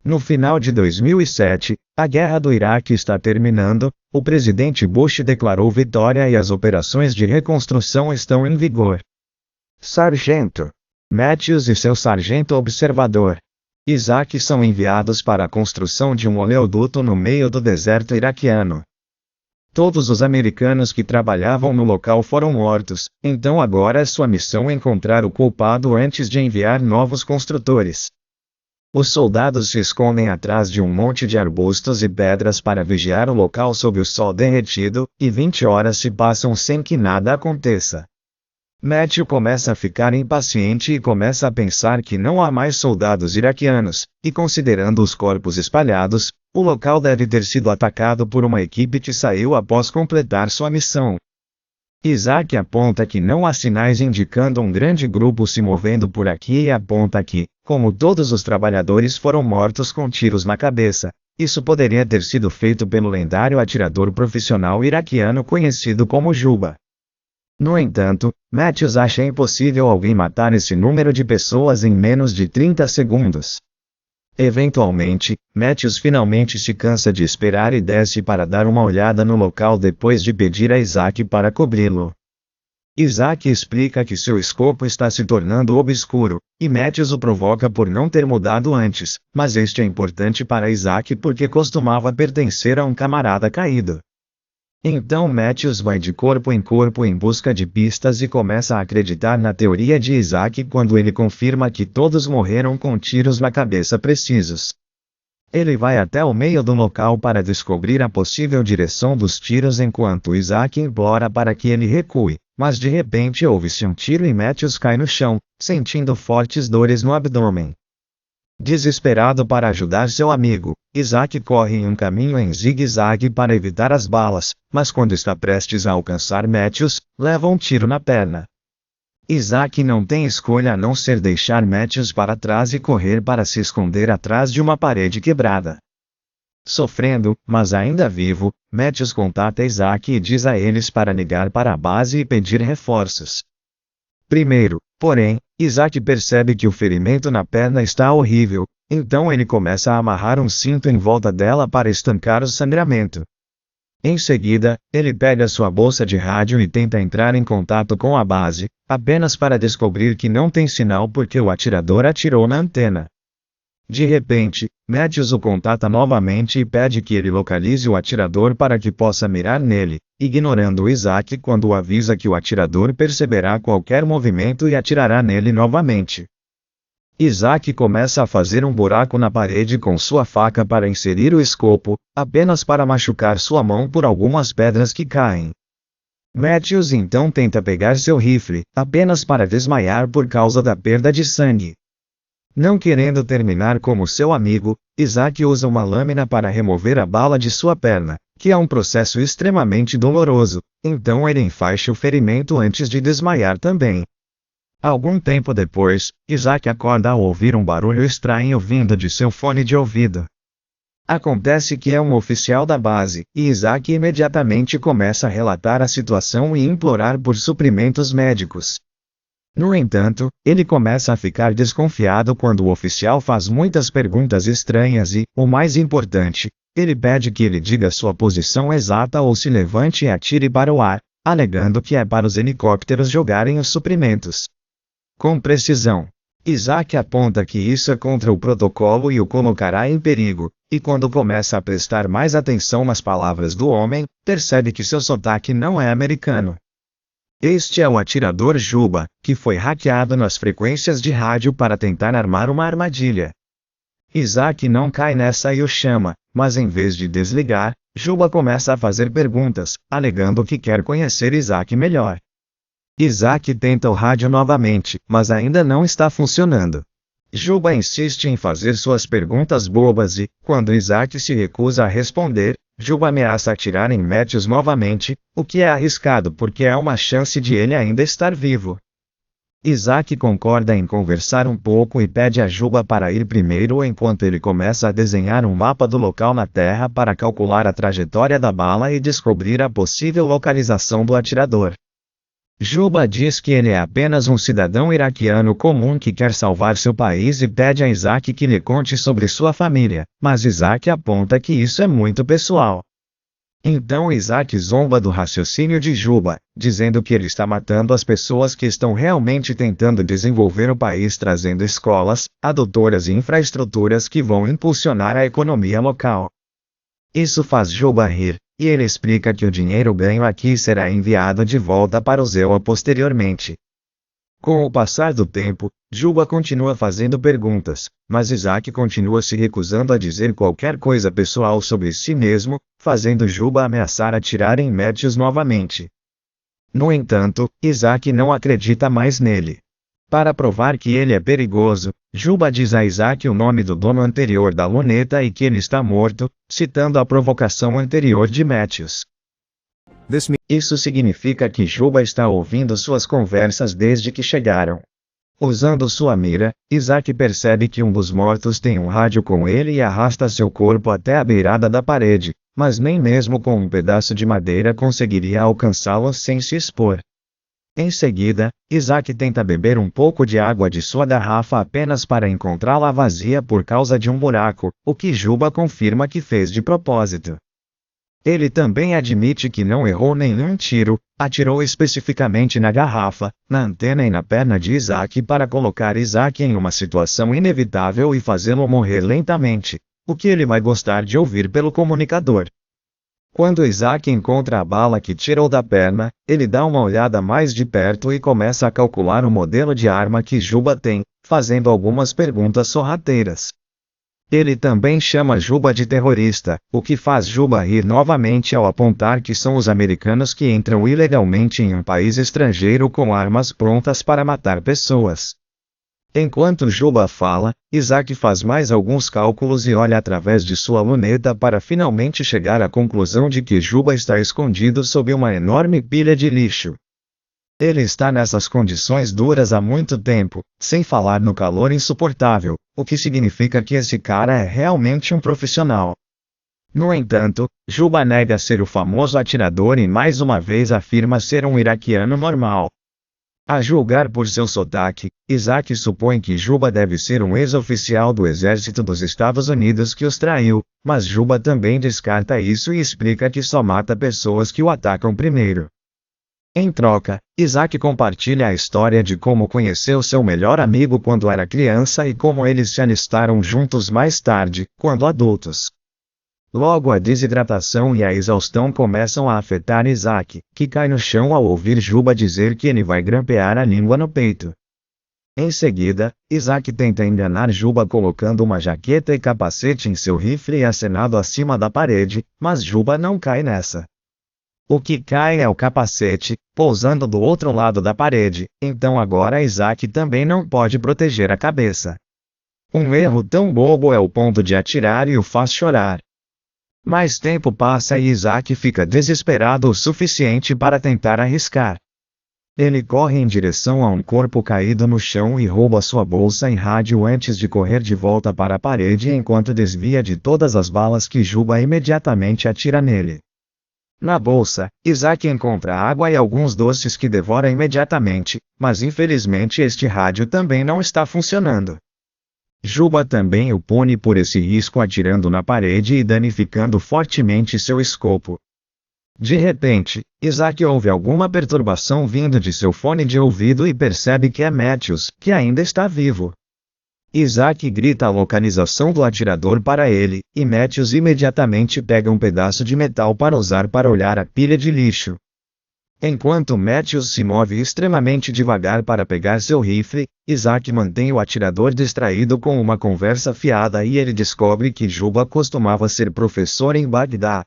No final de 2007, a guerra do Iraque está terminando, o presidente Bush declarou vitória e as operações de reconstrução estão em vigor. Sargento Matthews e seu sargento observador Isaac são enviados para a construção de um oleoduto no meio do deserto iraquiano. Todos os americanos que trabalhavam no local foram mortos, então agora é sua missão encontrar o culpado antes de enviar novos construtores. Os soldados se escondem atrás de um monte de arbustos e pedras para vigiar o local sob o sol derretido, e 20 horas se passam sem que nada aconteça. Matthew começa a ficar impaciente e começa a pensar que não há mais soldados iraquianos, e considerando os corpos espalhados, o local deve ter sido atacado por uma equipe que saiu após completar sua missão. Isaac aponta que não há sinais indicando um grande grupo se movendo por aqui e aponta que, como todos os trabalhadores foram mortos com tiros na cabeça, isso poderia ter sido feito pelo lendário atirador profissional iraquiano conhecido como Juba. No entanto, Matthews acha impossível alguém matar esse número de pessoas em menos de 30 segundos. Eventualmente, Matthews finalmente se cansa de esperar e desce para dar uma olhada no local depois de pedir a Isaac para cobri-lo. Isaac explica que seu escopo está se tornando obscuro, e Matthews o provoca por não ter mudado antes, mas este é importante para Isaac porque costumava pertencer a um camarada caído. Então Matthews vai de corpo em busca de pistas e começa a acreditar na teoria de Isaac quando ele confirma que todos morreram com tiros na cabeça precisos. Ele vai até o meio do local para descobrir a possível direção dos tiros enquanto Isaac implora para que ele recue, mas de repente ouve-se um tiro e Matthews cai no chão, sentindo fortes dores no abdômen. Desesperado para ajudar seu amigo, Isaac corre em um caminho em zigue-zague para evitar as balas, mas quando está prestes a alcançar Matthews, leva um tiro na perna. Isaac não tem escolha a não ser deixar Matthews para trás e correr para se esconder atrás de uma parede quebrada. Sofrendo, mas ainda vivo, Matthews contata Isaac e diz a eles para ligar para a base e pedir reforços. Primeiro, porém, Isaac percebe que o ferimento na perna está horrível, então ele começa a amarrar um cinto em volta dela para estancar o sangramento. Em seguida, ele pega sua bolsa de rádio e tenta entrar em contato com a base, apenas para descobrir que não tem sinal porque o atirador atirou na antena. De repente, Matthews o contata novamente e pede que ele localize o atirador para que possa mirar nele, ignorando Isaac quando avisa que o atirador perceberá qualquer movimento e atirará nele novamente. Isaac começa a fazer um buraco na parede com sua faca para inserir o escopo, apenas para machucar sua mão por algumas pedras que caem. Matthews então tenta pegar seu rifle, apenas para desmaiar por causa da perda de sangue. Não querendo terminar como seu amigo, Isaac usa uma lâmina para remover a bala de sua perna, que é um processo extremamente doloroso, então ele enfaixa o ferimento antes de desmaiar também. Algum tempo depois, Isaac acorda ao ouvir um barulho estranho vindo de seu fone de ouvido. Acontece que é um oficial da base, e Isaac imediatamente começa a relatar a situação e implorar por suprimentos médicos. No entanto, ele começa a ficar desconfiado quando o oficial faz muitas perguntas estranhas e, o mais importante, ele pede que ele diga sua posição exata ou se levante e atire para o ar, alegando que é para os helicópteros jogarem os suprimentos. Com precisão, Isaac aponta que isso é contra o protocolo e o colocará em perigo, e quando começa a prestar mais atenção nas palavras do homem, percebe que seu sotaque não é americano. Este é o atirador Juba, que foi hackeado nas frequências de rádio para tentar armar uma armadilha. Isaac não cai nessa e o chama, mas em vez de desligar, Juba começa a fazer perguntas, alegando que quer conhecer Isaac melhor. Isaac tenta o rádio novamente, mas ainda não está funcionando. Juba insiste em fazer suas perguntas bobas e, quando Isaac se recusa a responder, Juba ameaça atirar em Matthews novamente, o que é arriscado porque há uma chance de ele ainda estar vivo. Isaac concorda em conversar um pouco e pede a Juba para ir primeiro enquanto ele começa a desenhar um mapa do local na Terra para calcular a trajetória da bala e descobrir a possível localização do atirador. Juba diz que ele é apenas um cidadão iraquiano comum que quer salvar seu país e pede a Isaac que lhe conte sobre sua família, mas Isaac aponta que isso é muito pessoal. Então Isaac zomba do raciocínio de Juba, dizendo que ele está matando as pessoas que estão realmente tentando desenvolver o país, trazendo escolas, adutoras e infraestruturas que vão impulsionar a economia local. Isso faz Juba rir, e ele explica que o dinheiro ganho aqui será enviado de volta para o Zewa posteriormente. Com o passar do tempo, Juba continua fazendo perguntas, mas Isaac continua se recusando a dizer qualquer coisa pessoal sobre si mesmo, fazendo Juba ameaçar atirar em Matthews novamente. No entanto, Isaac não acredita mais nele. Para provar que ele é perigoso, Juba diz a Isaac o nome do dono anterior da luneta e que ele está morto, citando a provocação anterior de Matthews. Isso significa que Juba está ouvindo suas conversas desde que chegaram. Usando sua mira, Isaac percebe que um dos mortos tem um rádio com ele e arrasta seu corpo até a beirada da parede, mas nem mesmo com um pedaço de madeira conseguiria alcançá-lo sem se expor. Em seguida, Isaac tenta beber um pouco de água de sua garrafa apenas para encontrá-la vazia por causa de um buraco, o que Juba confirma que fez de propósito. Ele também admite que não errou nenhum tiro, atirou especificamente na garrafa, na antena e na perna de Isaac para colocar Isaac em uma situação inevitável e fazê-lo morrer lentamente, o que ele vai gostar de ouvir pelo comunicador. Quando Isaac encontra a bala que tirou da perna, ele dá uma olhada mais de perto e começa a calcular o modelo de arma que Juba tem, fazendo algumas perguntas sorrateiras. Ele também chama Juba de terrorista, o que faz Juba rir novamente ao apontar que são os americanos que entram ilegalmente em um país estrangeiro com armas prontas para matar pessoas. Enquanto Juba fala, Isaac faz mais alguns cálculos e olha através de sua luneta para finalmente chegar à conclusão de que Juba está escondido sob uma enorme pilha de lixo. Ele está nessas condições duras há muito tempo, sem falar no calor insuportável, o que significa que esse cara é realmente um profissional. No entanto, Juba nega ser o famoso atirador e mais uma vez afirma ser um iraquiano normal. A julgar por seu sotaque, Isaac supõe que Juba deve ser um ex-oficial do exército dos Estados Unidos que os traiu, mas Juba também descarta isso e explica que só mata pessoas que o atacam primeiro. Em troca, Isaac compartilha a história de como conheceu seu melhor amigo quando era criança e como eles se alistaram juntos mais tarde, quando adultos. Logo a desidratação e a exaustão começam a afetar Isaac, que cai no chão ao ouvir Juba dizer que ele vai grampear a língua no peito. Em seguida, Isaac tenta enganar Juba colocando uma jaqueta e capacete em seu rifle e acenado acima da parede, mas Juba não cai nessa. O que cai é o capacete, pousando do outro lado da parede, então agora Isaac também não pode proteger a cabeça. Um erro tão bobo é o ponto de atirar e o faz chorar. Mais tempo passa e Isaac fica desesperado o suficiente para tentar arriscar. Ele corre em direção a um corpo caído no chão e rouba sua bolsa e rádio antes de correr de volta para a parede enquanto desvia de todas as balas que Juba imediatamente atira nele. Na bolsa, Isaac encontra água e alguns doces que devora imediatamente, mas infelizmente este rádio também não está funcionando. Juba também o pune por esse risco atirando na parede e danificando fortemente seu escopo. De repente, Isaac ouve alguma perturbação vindo de seu fone de ouvido e percebe que é Matthews, que ainda está vivo. Isaac grita a localização do atirador para ele, e Matthews imediatamente pega um pedaço de metal para usar para olhar a pilha de lixo. Enquanto Matthews se move extremamente devagar para pegar seu rifle, Isaac mantém o atirador distraído com uma conversa fiada e ele descobre que Juba costumava ser professor em Bagdá.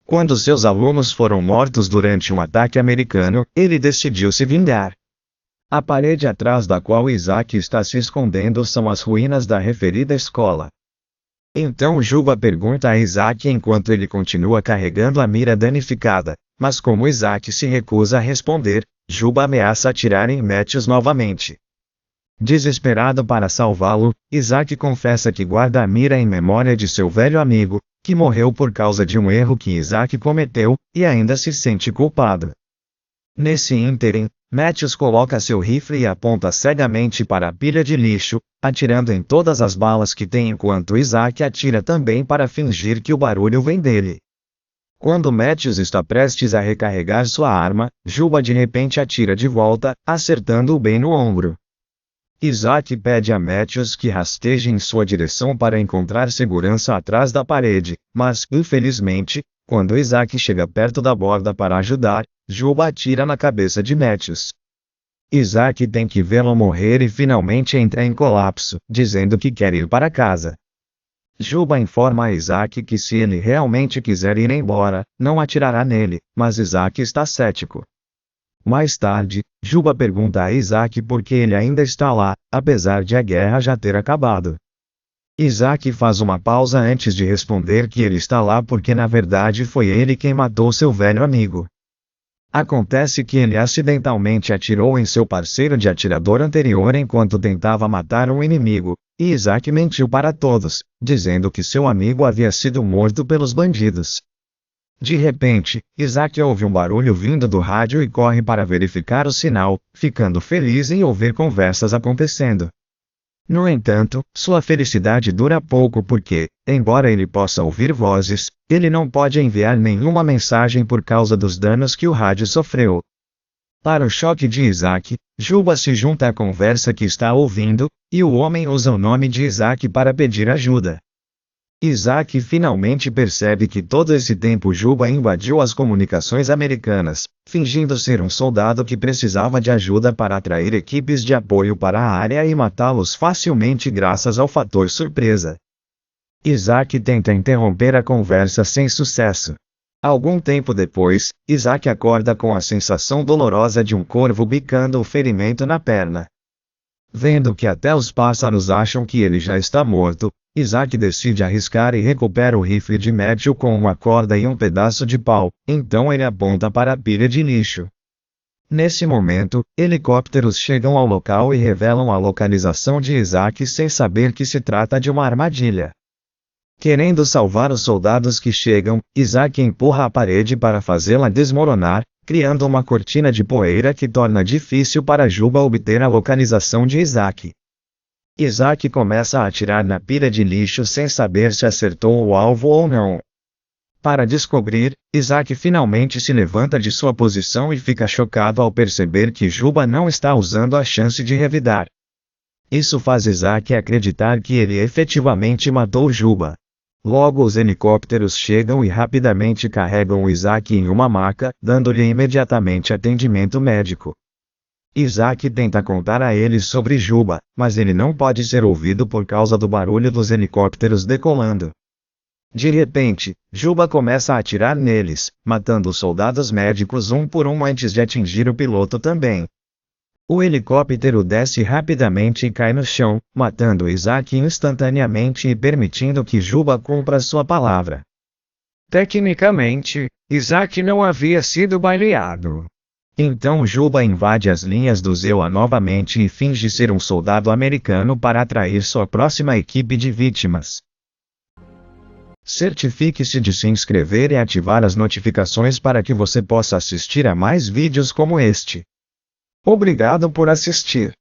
Quando seus alunos foram mortos durante um ataque americano, ele decidiu se vingar. A parede atrás da qual Isaac está se escondendo são as ruínas da referida escola. Então Juba pergunta a Isaac enquanto ele continua carregando a mira danificada, mas como Isaac se recusa a responder, Juba ameaça atirar em Matthews novamente. Desesperado para salvá-lo, Isaac confessa que guarda a mira em memória de seu velho amigo, que morreu por causa de um erro que Isaac cometeu, e ainda se sente culpado. Nesse ínterim, Matthews coloca seu rifle e aponta cegamente para a pilha de lixo, atirando em todas as balas que tem enquanto Isaac atira também para fingir que o barulho vem dele. Quando Matthews está prestes a recarregar sua arma, Juba de repente atira de volta, acertando-o bem no ombro. Isaac pede a Matthews que rasteje em sua direção para encontrar segurança atrás da parede, mas, infelizmente, quando Isaac chega perto da borda para ajudar, Juba atira na cabeça de Matthews. Isaac tem que vê-lo morrer e finalmente entra em colapso, dizendo que quer ir para casa. Juba informa a Isaac que se ele realmente quiser ir embora, não atirará nele, mas Isaac está cético. Mais tarde, Juba pergunta a Isaac por que ele ainda está lá, apesar de a guerra já ter acabado. Isaac faz uma pausa antes de responder que ele está lá porque na verdade foi ele quem matou seu velho amigo. Acontece que ele acidentalmente atirou em seu parceiro de atirador anterior enquanto tentava matar um inimigo, e Isaac mentiu para todos, dizendo que seu amigo havia sido morto pelos bandidos. De repente, Isaac ouve um barulho vindo do rádio e corre para verificar o sinal, ficando feliz em ouvir conversas acontecendo. No entanto, sua felicidade dura pouco porque, embora ele possa ouvir vozes, ele não pode enviar nenhuma mensagem por causa dos danos que o rádio sofreu. Para o choque de Isaac, Juba se junta à conversa que está ouvindo, e o homem usa o nome de Isaac para pedir ajuda. Isaac finalmente percebe que todo esse tempo Juba invadiu as comunicações americanas, fingindo ser um soldado que precisava de ajuda para atrair equipes de apoio para a área e matá-los facilmente graças ao fator surpresa. Isaac tenta interromper a conversa sem sucesso. Algum tempo depois, Isaac acorda com a sensação dolorosa de um corvo bicando o ferimento na perna. Vendo que até os pássaros acham que ele já está morto, Isaac decide arriscar e recupera o rifle de Matthew com uma corda e um pedaço de pau, então ele aponta para a pilha de lixo. Nesse momento, helicópteros chegam ao local e revelam a localização de Isaac sem saber que se trata de uma armadilha. Querendo salvar os soldados que chegam, Isaac empurra a parede para fazê-la desmoronar, criando uma cortina de poeira que torna difícil para Juba obter a localização de Isaac. Isaac começa a atirar na pilha de lixo sem saber se acertou o alvo ou não. Para descobrir, Isaac finalmente se levanta de sua posição e fica chocado ao perceber que Juba não está usando a chance de revidar. Isso faz Isaac acreditar que ele efetivamente matou Juba. Logo os helicópteros chegam e rapidamente carregam Isaac em uma maca, dando-lhe imediatamente atendimento médico. Isaac tenta contar a eles sobre Juba, mas ele não pode ser ouvido por causa do barulho dos helicópteros decolando. De repente, Juba começa a atirar neles, matando os soldados médicos um por um antes de atingir o piloto também. O helicóptero desce rapidamente e cai no chão, matando Isaac instantaneamente e permitindo que Juba cumpra sua palavra. Tecnicamente, Isaac não havia sido baleado. Então Juba invade as linhas do Zewa novamente e finge ser um soldado americano para atrair sua próxima equipe de vítimas. Certifique-se de se inscrever e ativar as notificações para que você possa assistir a mais vídeos como este. Obrigado por assistir.